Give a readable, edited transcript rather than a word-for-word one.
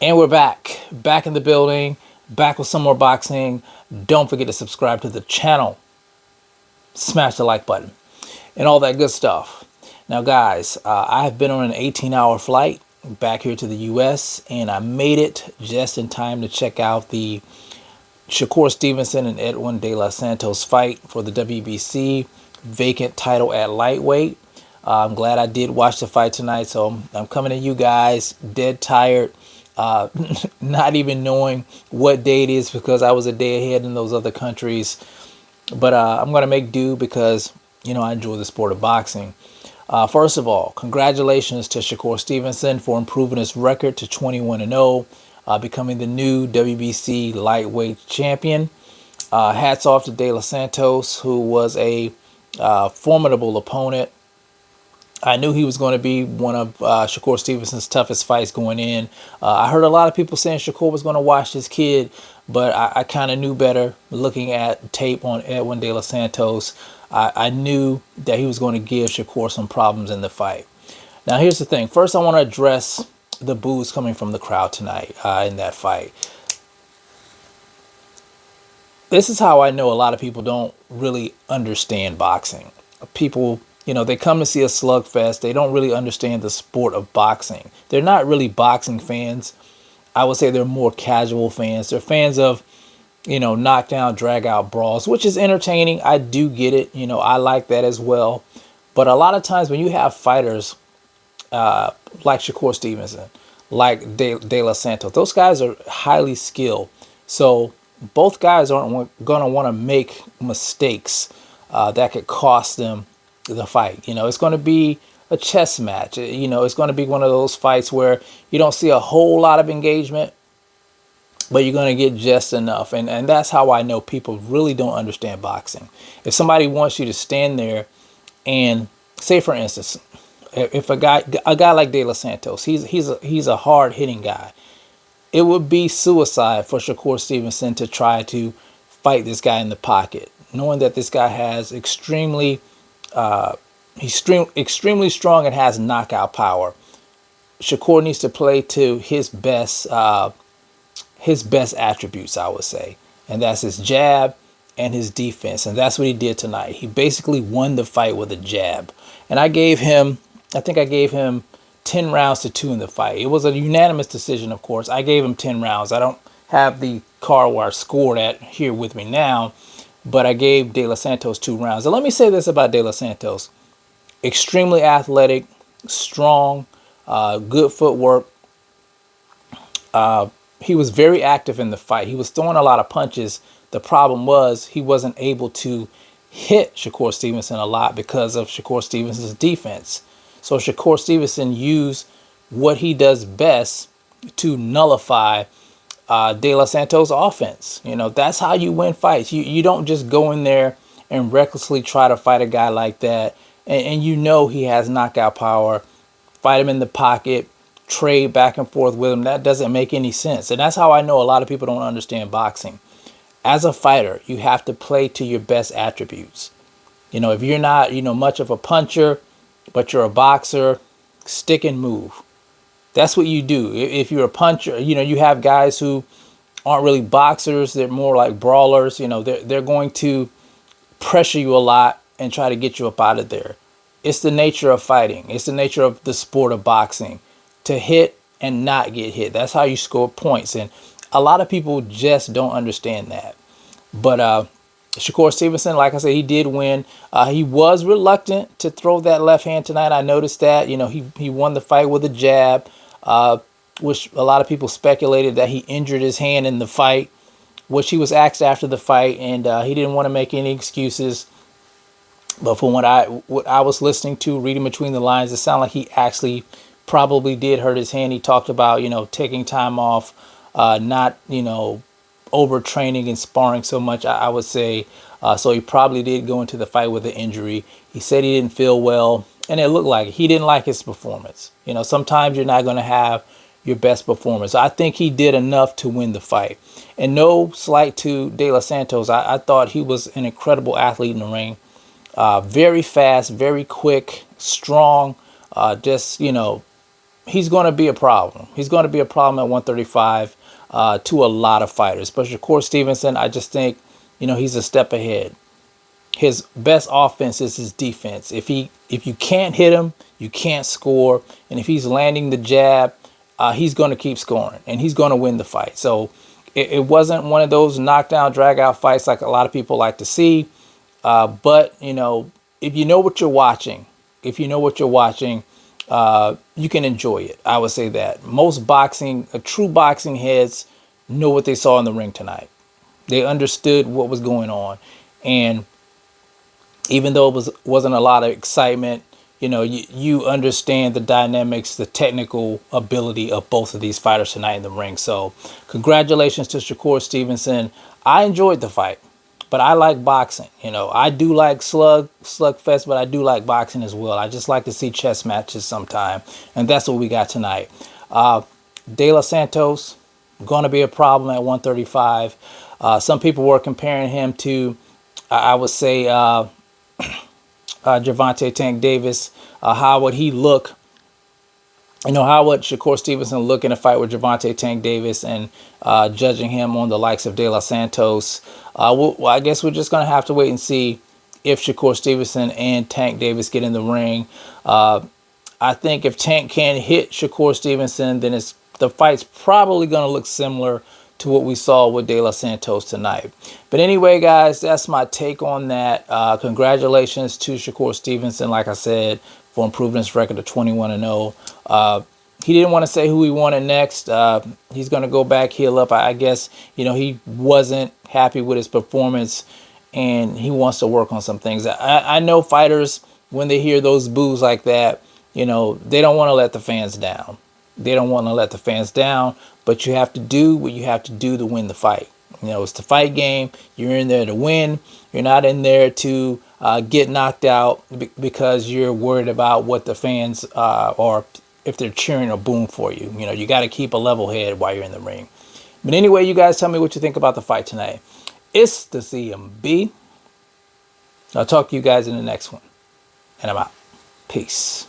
And we're back in the building, back with some more boxing. Don't forget to subscribe to the channel, smash the like button, and all that good stuff. Now, guys, I have been on an 18-hour flight back here to the U.S., and I made it just in time to check out the Shakur Stevenson and Edwin De Los Santos fight for the WBC vacant title at lightweight. I'm glad I did watch the fight tonight, so I'm coming to you guys dead tired, uh, not even knowing what day it is because I was a day ahead in those other countries. But I'm going to make do because, I enjoy the sport of boxing. First of all, congratulations to Shakur Stevenson for improving his record to 21-0, becoming the new WBC lightweight champion. Hats off to De Los Santos, who was a formidable opponent. I knew he was going to be one of Shakur Stevenson's toughest fights going in. I heard a lot of people saying Shakur was going to watch his kid, but I kind of knew better looking at tape on Edwin De Los Santos. I knew that he was going to give Shakur some problems in the fight. Now, here's the thing. First, I want to address the boos coming from the crowd tonight in that fight. This is how I know a lot of people don't really understand boxing. People, they come to see a slugfest. They don't really understand the sport of boxing. They're not really boxing fans. I would say they're more casual fans. They're fans of, knockdown, drag out brawls, which is entertaining. I do get it. I like that as well. But a lot of times when you have fighters like Shakur Stevenson, like De Los Santos, those guys are highly skilled. So both guys aren't going to want to make mistakes that could cost them the fight. It's going to be a chess match. It's going to be one of those fights where you don't see a whole lot of engagement, but you're going to get just enough. And that's how I know people really don't understand boxing. If somebody wants you to stand there and say, for instance, if a guy like De Los Santos, he's a hard hitting guy. It would be suicide for Shakur Stevenson to try to fight this guy in the pocket, knowing that this guy has extremely strong and has knockout power. Shakur needs to play to his best attributes, I would say, and that's his jab and his defense, and that's what he did tonight. He basically won the fight with a jab, and I think I gave him 10 rounds to 2 in the fight. It was a unanimous decision, of course. I gave him 10 rounds. I don't have the card where I scored at here with me now, but I gave De Los Santos 2 rounds. And let me say this about De Los Santos. Extremely athletic, strong, good footwork. He was very active in the fight. He was throwing a lot of punches. The problem was he wasn't able to hit Shakur Stevenson a lot because of Shakur Stevenson's defense. So Shakur Stevenson used what he does best to nullify De Los Santos' offense. That's how you win fights. You don't just go in there and recklessly try to fight a guy like that. And he has knockout power. Fight him in the pocket, trade back and forth with him. That doesn't make any sense. And that's how I know a lot of people don't understand boxing. As a fighter, you have to play to your best attributes. If you're not, much of a puncher, but you're a boxer, stick and move. That's what you do. If you're a puncher, you have guys who aren't really boxers. They're more like brawlers. They're going to pressure you a lot and try to get you up out of there. It's the nature of fighting. It's the nature of the sport of boxing, to hit and not get hit. That's how you score points. And a lot of people just don't understand that. But Shakur Stevenson, like I said, he did win. He was reluctant to throw that left hand tonight. I noticed that. He won the fight with a jab, which a lot of people speculated that he injured his hand in the fight, which he was asked after the fight, and he didn't want to make any excuses. But from what I was listening to, reading between the lines, it sounded like he actually probably did hurt his hand. He talked about, taking time off, not, overtraining and sparring so much, I would say. So he probably did go into the fight with an injury. He said he didn't feel well, and it looked like he didn't like his performance. Sometimes you're not going to have your best performance. I think he did enough to win the fight. And no slight to De Los Santos. I thought he was an incredible athlete in the ring. Very fast, very quick, strong, just, he's going to be a problem. He's going to be a problem at 135 to a lot of fighters. But Shakur Stevenson, I just think, he's a step ahead. His best offense is his defense. If you can't hit him, you can't score. And if he's landing the jab, he's going to keep scoring and he's going to win the fight. So it wasn't one of those knockdown, drag out fights like a lot of people like to see. But, if you know what you're watching, you can enjoy it. I would say that most true boxing heads know what they saw in the ring tonight. They understood what was going on. And even though it wasn't a lot of excitement, you understand the dynamics, the technical ability of both of these fighters tonight in the ring. So congratulations to Shakur Stevenson. I enjoyed the fight, but I like boxing. I do like slugfest, but I do like boxing as well. I just like to see chess matches sometime, and that's what we got tonight. De Los Santos, going to be a problem at 135. Some people were comparing him to, I would say, Gervonta Tank Davis. How would he look? How would Shakur Stevenson look in a fight with Gervonta Tank Davis, and judging him on the likes of De Los Santos? I guess we're just going to have to wait and see if Shakur Stevenson and Tank Davis get in the ring. I think if Tank can hit Shakur Stevenson, then the fight's probably going to look similar to what we saw with De Los Santos tonight. But anyway, guys, that's my take on that. Congratulations to Shakur Stevenson, like I said, for improving his record to 21-0. He didn't want to say who he wanted next. He's going to go back, heal up. I guess, he wasn't happy with his performance, and he wants to work on some things. I know fighters, when they hear those boos like that, they don't want to let the fans down. But you have to do what you have to do to win the fight. It's the fight game. You're in there to win. You're not in there to get knocked out because you're worried about what the fans or if they're cheering or booing for you. You got to keep a level head while you're in the ring. But anyway, you guys tell me what you think about the fight tonight. It's the CMB. I'll talk to you guys in the next one. And I'm out. Peace.